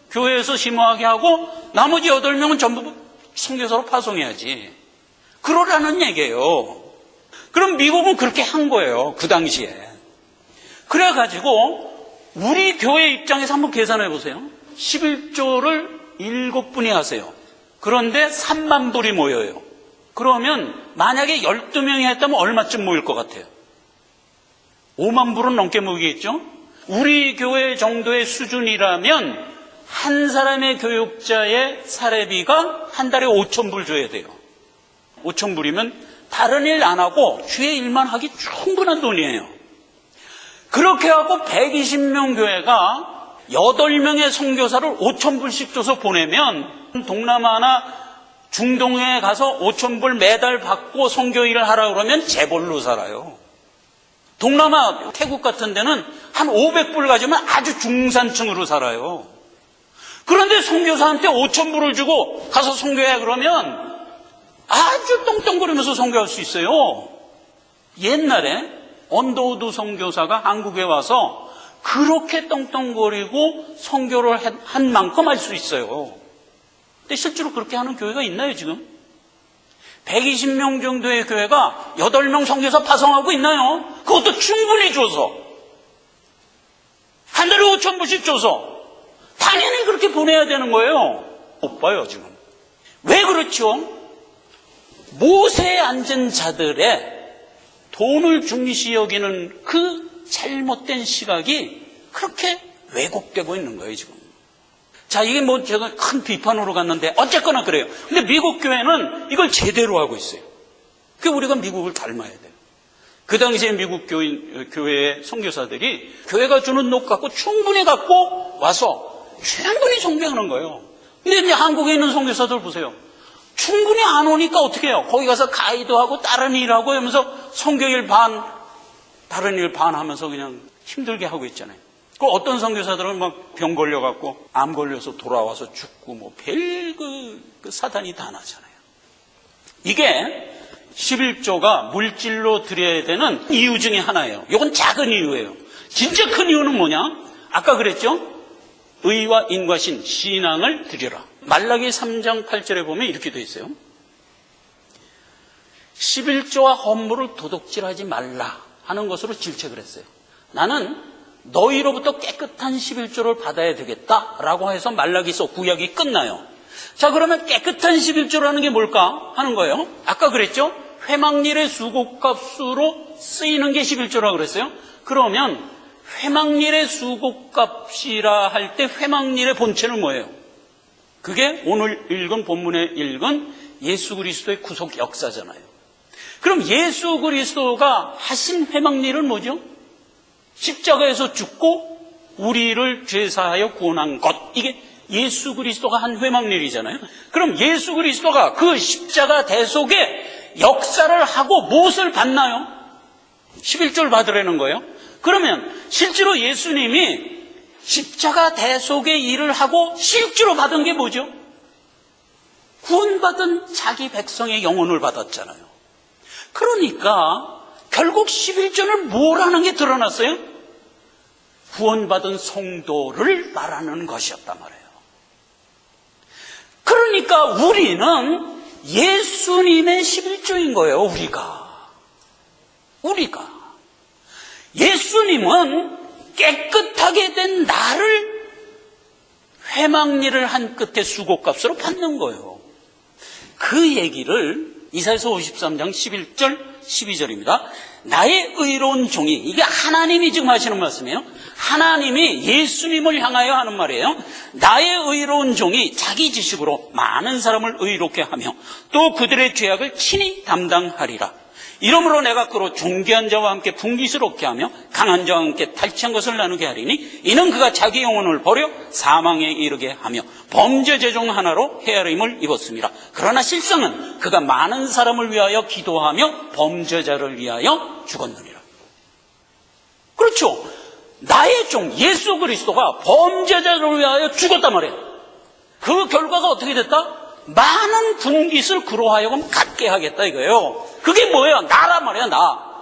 교회에서 심호하게 하고 나머지 8명은 전부 선교사로 파송해야지. 그러라는 얘기예요. 그럼 미국은 그렇게 한 거예요. 그 당시에. 그래가지고 우리 교회 입장에서 한번 계산해 보세요. 11조를 7분이 하세요. 그런데 3만 불이 모여요. 그러면 만약에 12명이 했다면 얼마쯤 모일 것 같아요? 5만 불은 넘게 모이겠죠? 우리 교회 정도의 수준이라면 한 사람의 교육자의 사례비가 한 달에 5천 불 줘야 돼요. 5천 불이면 다른 일 안 하고 주의 일만 하기 충분한 돈이에요. 그렇게 하고 120명 교회가 8명의 선교사를 5천 불씩 줘서 보내면 동남아나 중동에 가서 5천 불 매달 받고 선교 일을 하라고 그러면 재벌로 살아요. 동남아 태국 같은 데는 한 500불 가지면 아주 중산층으로 살아요. 그런데 선교사한테 5천 불을 주고 가서 선교해 그러면 아주 똥똥거리면서 선교할 수 있어요. 옛날에 언더우드 선교사가 한국에 와서 그렇게 똥똥거리고 선교를 한 만큼 할 수 있어요. 근데 실제로 그렇게 하는 교회가 있나요, 지금? 120명 정도의 교회가 8명 선교사 파송하고 있나요? 그것도 충분히 줘서. 한 달에 5천 불씩 줘서. 당연히 그렇게 보내야 되는 거예요. 못 봐요, 지금. 왜 그렇죠? 못에 앉은 자들의 돈을 중시 여기는 그 잘못된 시각이 그렇게 왜곡되고 있는 거예요, 지금. 자, 이게 뭐 제가 큰 비판으로 갔는데 어쨌거나 그래요. 근데 미국 교회는 이걸 제대로 하고 있어요. 그 우리가 미국을 닮아야 돼요. 그 당시에 미국 교회의 선교사들이 교회가 주는 녹 갖고 충분히 갖고 와서 충분히 선교하는 거예요. 근데 이제 한국에 있는 선교사들 보세요. 충분히 안 오니까 어떻게 해요? 거기 가서 가이드하고 다른 일하고 하면서 선교일 반, 다른 일 반 하면서 그냥 힘들게 하고 있잖아요. 그 어떤 선교사들은 막 병 걸려갖고 암 걸려서 돌아와서 죽고 뭐 그 사단이 다 나잖아요. 이게 11조가 물질로 드려야 되는 이유 중에 하나예요. 이건 작은 이유예요. 진짜 큰 이유는 뭐냐? 아까 그랬죠? 의와 인과신, 신앙을 드려라. 말라기 3장 8절에 보면 이렇게 되어 있어요. 11조와 헌물을 도둑질하지 말라 하는 것으로 질책을 했어요. 나는 너희로부터 깨끗한 11조를 받아야 되겠다라고 해서 말라기서 구약이 끝나요. 자, 그러면 깨끗한 11조라는 게 뭘까 하는 거예요. 아까 그랬죠? 회막일의 수고값으로 쓰이는 게 11조라고 그랬어요. 그러면 회막일의 수고값이라 할 때 회막일의 본체는 뭐예요? 그게 오늘 읽은 본문에 읽은 예수 그리스도의 구속 역사잖아요. 그럼 예수 그리스도가 하신 회막일은 뭐죠? 십자가에서 죽고 우리를 죄사하여 구원한 것. 이게 예수 그리스도가 한 회막일이잖아요. 그럼 예수 그리스도가 그 십자가 대속의 역사를 하고 무엇을 받나요? 11절 받으라는 거예요. 그러면 실제로 예수님이 십자가 대속의 일을 하고 실제로 받은 게 뭐죠? 구원받은 자기 백성의 영혼을 받았잖아요. 그러니까 결국 11절은 뭐라는 게 드러났어요? 구원받은 성도를 말하는 것이었단 말이에요. 그러니까 우리는 예수님의 11조인 거예요. 우리가 예수님은 깨끗하게 된 나를 회막일을 한 끝에 수고값으로 받는 거예요. 그 얘기를 이사야서 53장 11절 12절입니다. 나의 의로운 종이, 이게 하나님이 지금 하시는 말씀이에요. 하나님이 예수님을 향하여 하는 말이에요. 나의 의로운 종이 자기 지식으로 많은 사람을 의롭게 하며 또 그들의 죄악을 친히 담당하리라. 이러므로 내가 그로 존귀한 자와 함께 분깃을 하며 강한 자와 함께 탈취한 것을 나누게 하리니 이는 그가 자기 영혼을 버려 사망에 이르게 하며 범죄 제종 하나로 헤아림을 입었습니다. 그러나 실상은 그가 많은 사람을 위하여 기도하며 범죄자를 위하여 죽었느니라. 그렇죠. 나의 종 예수 그리스도가 범죄자를 위하여 죽었단 말이에요. 그 결과가 어떻게 됐다? 많은 분깃을 그로 하여금 갖게 하겠다 이거예요. 그게 뭐예요? 나란 말이야, 나.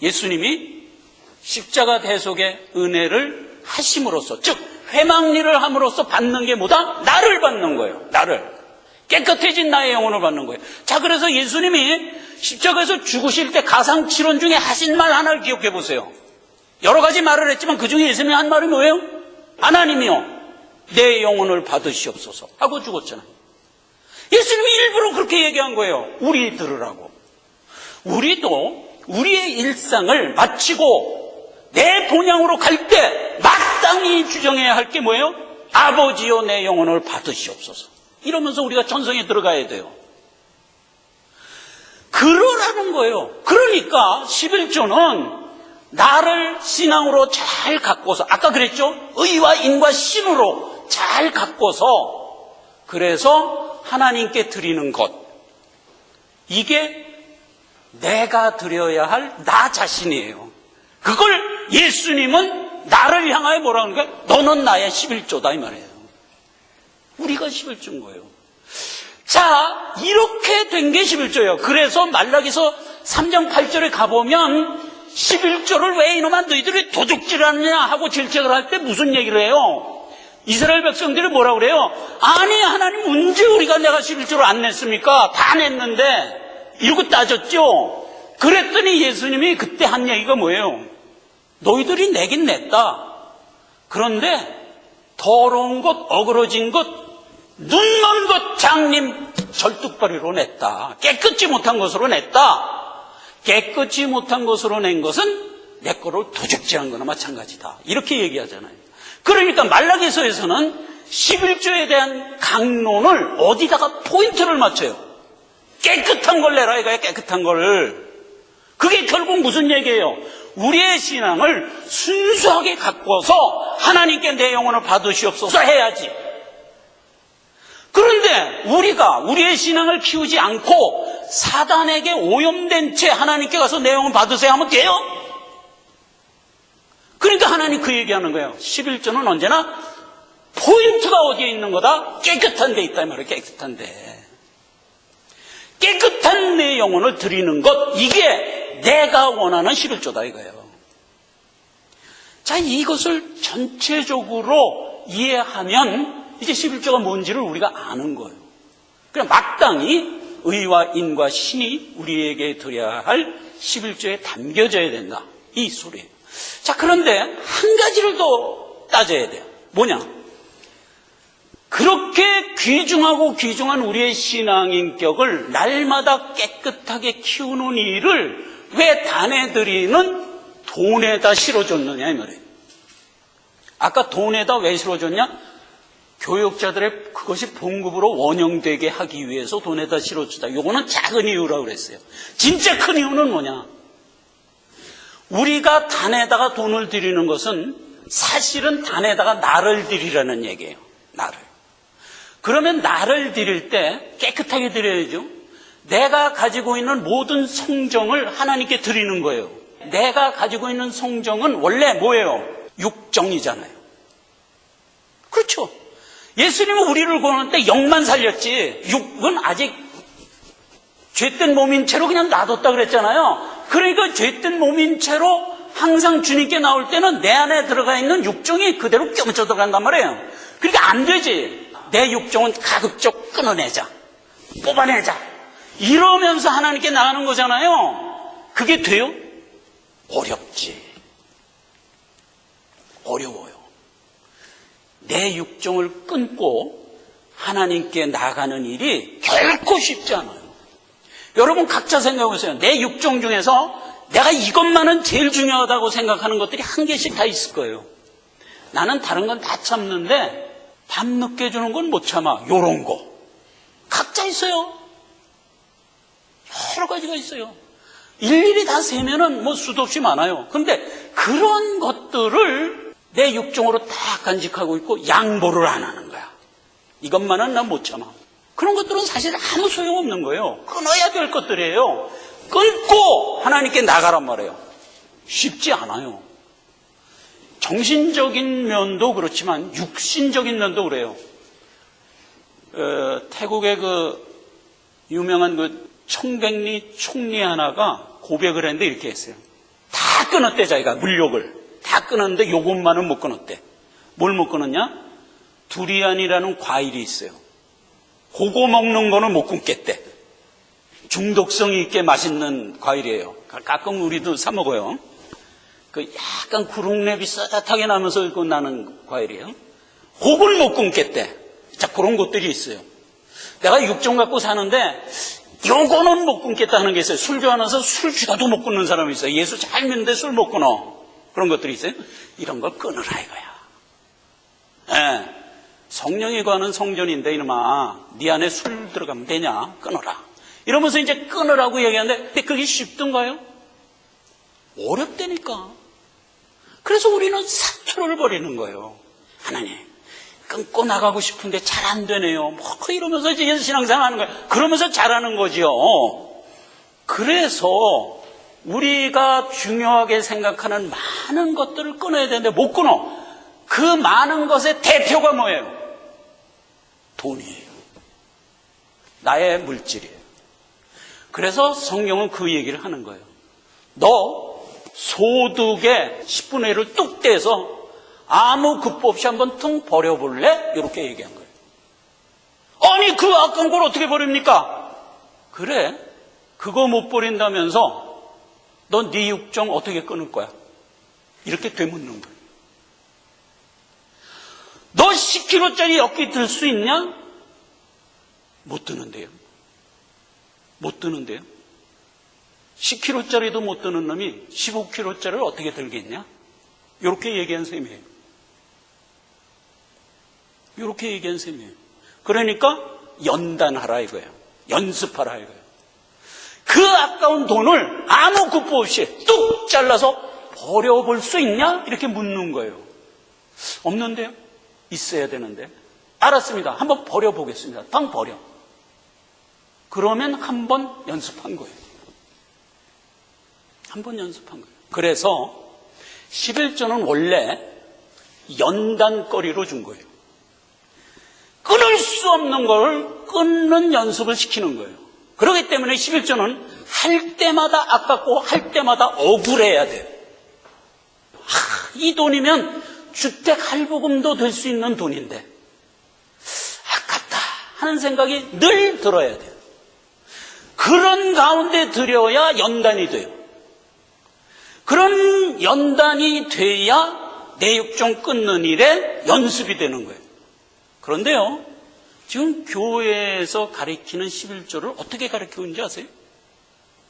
예수님이 십자가 대속의 은혜를 하심으로써, 즉 회막일을 함으로써 받는 게 뭐다? 나를 받는 거예요. 나를. 깨끗해진 나의 영혼을 받는 거예요. 자, 그래서 예수님이 십자가에서 죽으실 때 가상칠언 중에 하신 말 하나를 기억해 보세요. 여러 가지 말을 했지만 그 중에 예수님이 한 말이 뭐예요? 하나님이요 내 영혼을 받으시옵소서 하고 죽었잖아요. 예수님이 일부러 그렇게 얘기한 거예요. 우리 들으라고. 우리도 우리의 일상을 마치고 내 본향으로 갈 때 마땅히 주정해야 할 게 뭐예요? 아버지여 내 영혼을 받으시옵소서. 이러면서 우리가 전성에 들어가야 돼요. 그러라는 거예요. 그러니까 11조는 나를 신앙으로 잘 갖고서, 아까 그랬죠? 의와 인과 신으로 잘 갖고서, 그래서 하나님께 드리는 것, 이게 내가 드려야 할 나 자신이에요. 그걸 예수님은 나를 향하여 뭐라고 하는 거야? 너는 나의 11조다 이 말이에요. 우리가 11조인 거예요. 자, 이렇게 된 게 11조예요. 그래서 말라기서 3장 8절에 가보면 11조를 왜 이놈아 너희들이 도둑질하느냐 하고 질책을 할 때 무슨 얘기를 해요? 이스라엘 백성들이 뭐라고 그래요? 아니 하나님 언제 우리가 내가 11조를 안 냈습니까? 다 냈는데 이러고 따졌죠. 그랬더니 예수님이 그때 한 얘기가 뭐예요? 너희들이 내긴 냈다. 그런데 더러운 것, 어그러진 것, 눈먼 것 장님 절뚝발이로 냈다. 깨끗지 못한 것으로 냈다. 깨끗이 못한 것으로 낸 것은 내 거를 도적질한 거나 마찬가지다. 이렇게 얘기하잖아요. 그러니까 말라기서에서는 11조에 대한 강론을 어디다가 포인트를 맞춰요? 깨끗한 걸 내라 이거야, 깨끗한 걸. 그게 결국 무슨 얘기예요? 우리의 신앙을 순수하게 갖고서 하나님께 내 영혼을 받으시옵소서 해야지. 그런데 우리가 우리의 신앙을 키우지 않고 사단에게 오염된 채 하나님께 가서 내 영혼 받으세요 하면 돼요? 그러니까 하나님 그 얘기하는 거예요. 11조는 언제나 포인트가 어디에 있는 거다? 깨끗한 데 있다 이 말이에요. 깨끗한 데. 깨끗한 내 영혼을 드리는 것, 이게 내가 원하는 11조다 이거예요. 자, 이것을 전체적으로 이해하면 이제 11조가 뭔지를 우리가 아는 거예요. 그냥 마땅히 의와 인과 신이 우리에게 드려야 할 11조에 담겨져야 된다. 이 소리예요. 자, 그런데 한 가지를 더 따져야 돼요. 뭐냐? 그렇게 귀중한 우리의 신앙 인격을 날마다 깨끗하게 키우는 일을 왜 단애들이는 돈에다 실어줬느냐 이 말이에요. 아까 돈에다 왜 실어줬냐? 교역자들의 그것이 봉급으로 원형되게 하기 위해서 돈에다 실어주다. 요거는 작은 이유라고 그랬어요. 진짜 큰 이유는 뭐냐? 우리가 단에다가 돈을 드리는 것은 사실은 단에다가 나를 드리라는 얘기예요. 나를. 그러면 나를 드릴 때 깨끗하게 드려야죠. 내가 가지고 있는 모든 성정을 하나님께 드리는 거예요. 내가 가지고 있는 성정은 원래 뭐예요? 육정이잖아요. 그렇죠. 예수님은 우리를 구원할 때 영만 살렸지 육은 아직 죄된 몸인 채로 그냥 놔뒀다 그랬잖아요. 그러니까 죄된 몸인 채로 항상 주님께 나올 때는 내 안에 들어가 있는 육정이 그대로 껴묻혀 들어간단 말이에요. 그러니까 안 되지. 내 육정은 가급적 끊어내자, 뽑아내자 이러면서 하나님께 나가는 거잖아요. 그게 돼요? 어렵지. 어려워요. 내 육정을 끊고 하나님께 나가는 일이 결코 쉽지 않아요. 여러분 각자 생각해보세요. 내 육정 중에서 내가 이것만은 제일 중요하다고 생각하는 것들이 한 개씩 다 있을 거예요. 나는 다른 건 다 참는데 밥 늦게 주는 건 못 참아. 요런 거. 각자 있어요. 여러 가지가 있어요. 일일이 다 세면은 뭐 수도 없이 많아요. 근데 그런 것들을 내 육정으로 다 간직하고 있고 양보를 안 하는 거야. 이것만은 난 못 참아. 그런 것들은 사실 아무 소용없는 거예요. 끊어야 될 것들이에요. 끊고 하나님께 나가란 말이에요. 쉽지 않아요. 정신적인 면도 그렇지만 육신적인 면도 그래요. 태국의 그 유명한 그 청백리 총리 하나가 고백을 했는데 이렇게 했어요. 다 끊었대 자기가 물욕을. 다 끊었는데 요것만은 못 끊었대. 뭘 못 끊었냐? 두리안이라는 과일이 있어요. 그거 먹는 거는 못 끊겠대. 중독성이 있게 맛있는 과일이에요. 가끔 우리도 사 먹어요. 그 약간 구릉랩이 싸뜻하게 나면서 그 나는 과일이에요. 그걸 못 끊겠대. 자, 그런 것들이 있어요. 내가 육정 갖고 사는데 요거는 못 끊겠다 하는 게 있어요. 술 좋아하면서 술 주다도 못 끊는 사람이 있어요. 예수 잘 믿는데 술 못 끊어. 그런 것들이 있어요. 이런 걸 끊으라 이거야. 네. 성령이 거하는 성전인데 이놈아 네 안에 술 들어가면 되냐? 끊어라. 이러면서 이제 끊으라고 얘기하는데 근데 그게 쉽던가요? 어렵다니까. 그래서 우리는 사투를 벌이는 거예요. 하나님 끊고 나가고 싶은데 잘 안 되네요. 뭐 이러면서 이제 신앙생활 하는 거예요. 그러면서 잘하는 거지요. 그래서 우리가 중요하게 생각하는 많은 것들을 끊어야 되는데 못 끊어. 그 많은 것의 대표가 뭐예요? 돈이에요. 나의 물질이에요. 그래서 성경은 그 얘기를 하는 거예요. 너 소득의 10분의 1을 뚝 떼서 아무 급부 없이 한번 퉁 버려볼래? 이렇게 얘기한 거예요. 아니 그 아까운 걸 어떻게 버립니까? 그래 그거 못 버린다면서 너 네 육정 어떻게 끊을 거야? 이렇게 되묻는 거예요. 너 10kg짜리 엮기 들 수 있냐? 못 드는데요. 못 드는데요. 10kg짜리도 못 드는 놈이 15kg짜리를 어떻게 들겠냐? 이렇게 얘기한 셈이에요. 이렇게 얘기한 셈이에요. 그러니까 연단하라 이거예요. 연습하라 이거예요. 그 아까운 돈을 아무 급부 없이 뚝 잘라서 버려볼 수 있냐? 이렇게 묻는 거예요. 없는데요? 있어야 되는데. 알았습니다. 한번 버려보겠습니다. 당 버려. 그러면 한번 연습한 거예요. 한번 연습한 거예요. 그래서 11조는 원래 연단거리로 준 거예요. 끊을 수 없는 걸 끊는 연습을 시키는 거예요. 그렇기 때문에 11조는 할 때마다 아깝고 할 때마다 억울해야 돼요. 이 돈이면 주택 할부금도 될 수 있는 돈인데 아깝다 하는 생각이 늘 들어야 돼요. 그런 가운데 들여야 연단이 돼요. 그런 연단이 돼야 내 육정 끊는 일에 연습이 되는 거예요. 그런데요, 지금 교회에서 가르치는 11조를 어떻게 가르치는지 아세요?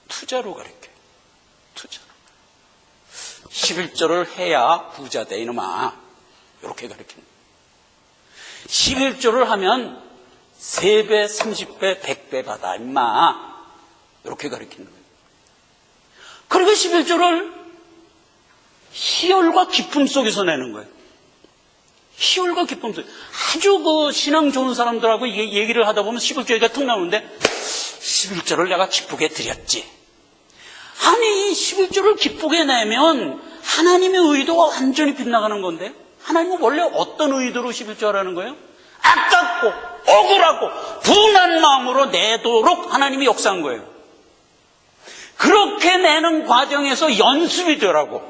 투자로 가르쳐요. 투자로. 11조를 해야 부자 돼 이놈아. 이렇게 가르치는 거예요. 11조를 하면 3배, 30배, 100배 받아 임마. 이렇게 가르치는 거예요. 그리고 11조를 희열과 기쁨 속에서 내는 거예요. 희열과 기쁨 속에. 아주 그 신앙 좋은 사람들하고 이게 얘기를 하다 보면 11조 얘기가 툭 나오는데 11조를 내가 기쁘게 드렸지. 아니 11조를 기쁘게 내면 하나님의 의도가 완전히 빗나가는 건데 하나님은 원래 어떤 의도로 11조 하라는 거예요? 아깝고 억울하고 분한 마음으로 내도록 하나님이 역사한 거예요. 그렇게 내는 과정에서 연습이 되라고.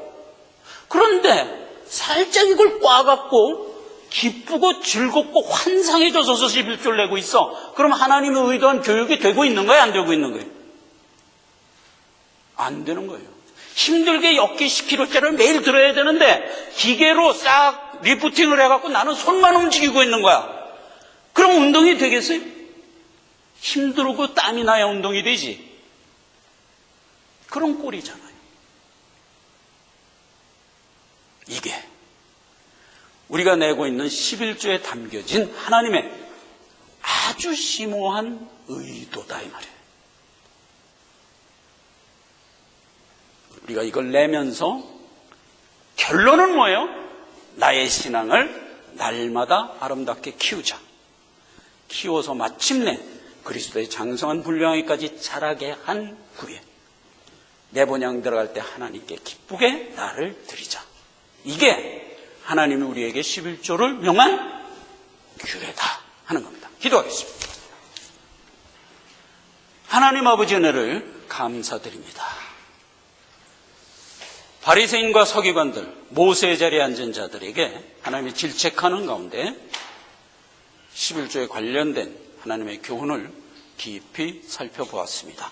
그런데 살짝 이걸 꽈갖고 기쁘고 즐겁고 환상해져서 11조를 내고 있어. 그럼 하나님의 의도한 교육이 되고 있는 거예요? 안 되고 있는 거예요? 안 되는 거예요. 힘들게 엮기 10kg짜리를 매일 들어야 되는데 기계로 싹 리프팅을 해갖고 나는 손만 움직이고 있는 거야. 그럼 운동이 되겠어요? 힘들고 땀이 나야 운동이 되지. 그런 꼴이잖아요. 이게 우리가 내고 있는 11조에 담겨진 하나님의 아주 심오한 의도다 이 말이에요. 우리가 이걸 내면서 결론은 뭐예요? 나의 신앙을 날마다 아름답게 키우자. 키워서 마침내 그리스도의 장성한 분량에까지 자라게 한 후에 내 본향 들어갈 때 하나님께 기쁘게 나를 드리자. 이게 하나님이 우리에게 11조를 명한 규례다 하는 겁니다. 기도하겠습니다. 하나님 아버지 은혜를 감사드립니다. 바리새인과 서기관들, 모세의 자리에 앉은 자들에게 하나님이 질책하는 가운데 11조에 관련된 하나님의 교훈을 깊이 살펴보았습니다.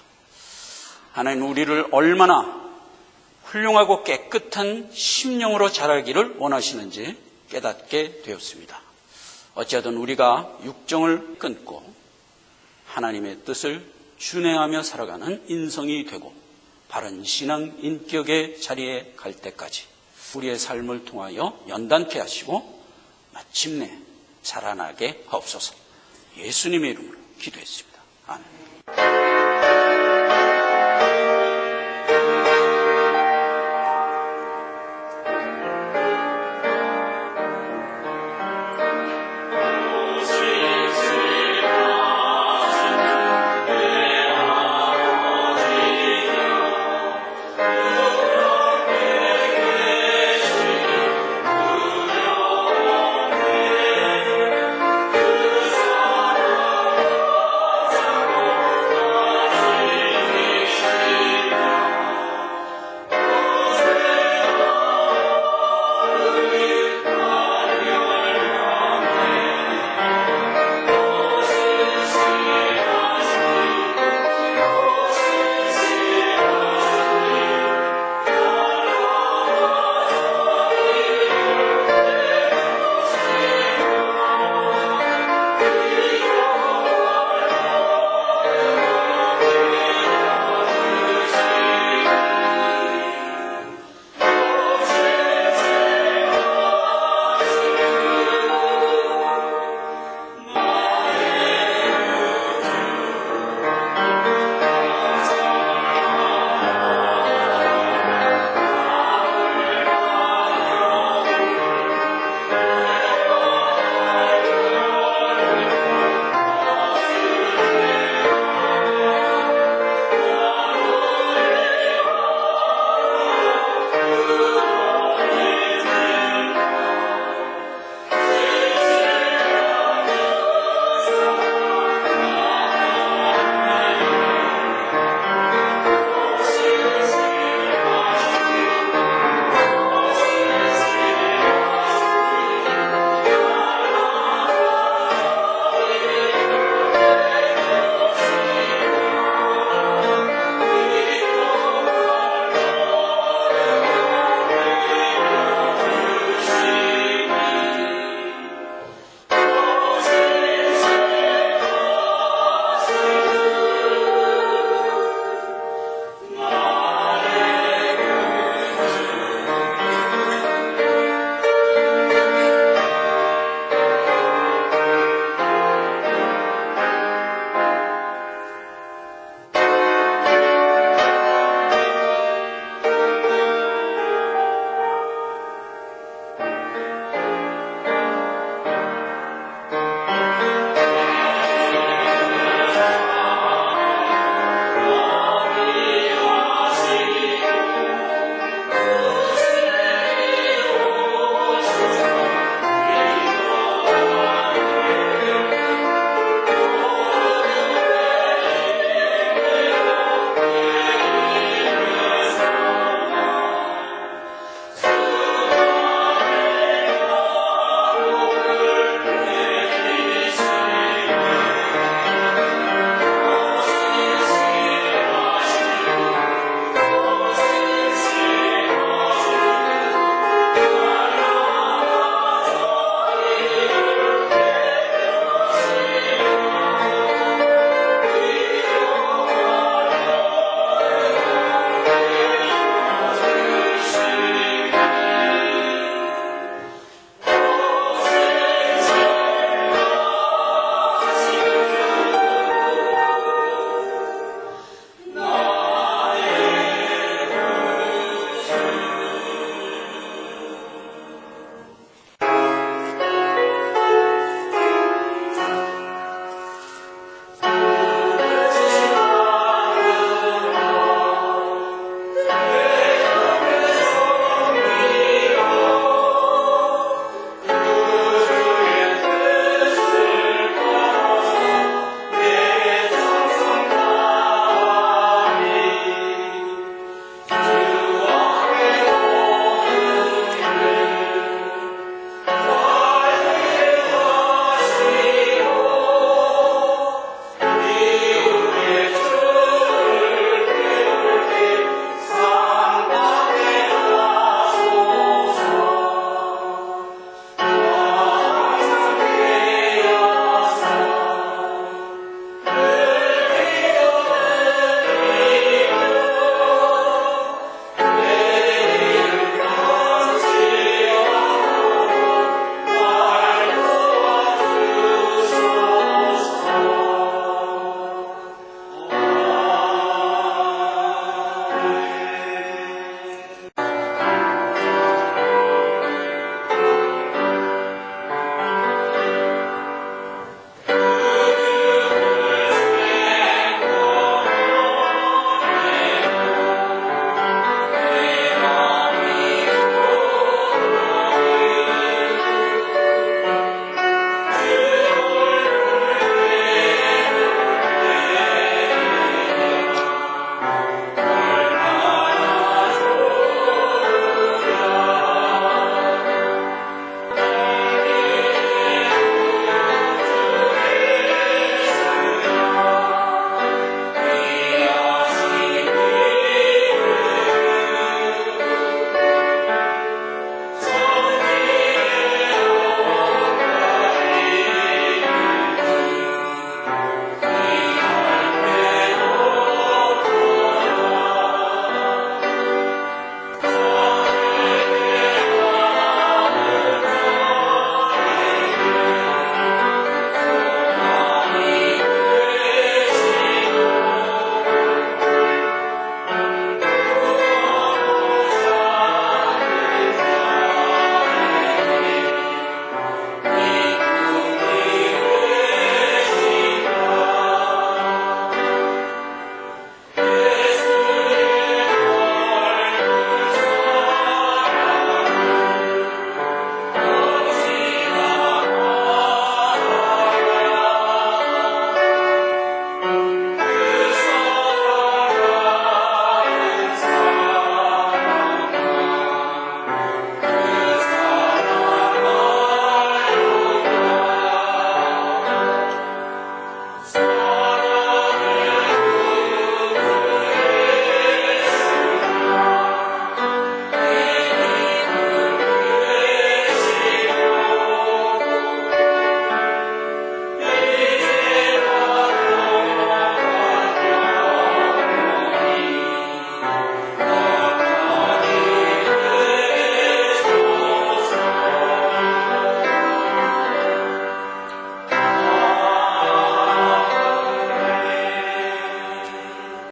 하나님 우리를 얼마나 훌륭하고 깨끗한 심령으로 자라기를 원하시는지 깨닫게 되었습니다. 어찌하든 우리가 육정을 끊고 하나님의 뜻을 준행하며 살아가는 인성이 되고 바른 신앙 인격의 자리에 갈 때까지 우리의 삶을 통하여 연단케 하시고 마침내 자라나게 하옵소서. 예수님의 이름으로 기도했습니다. 아멘.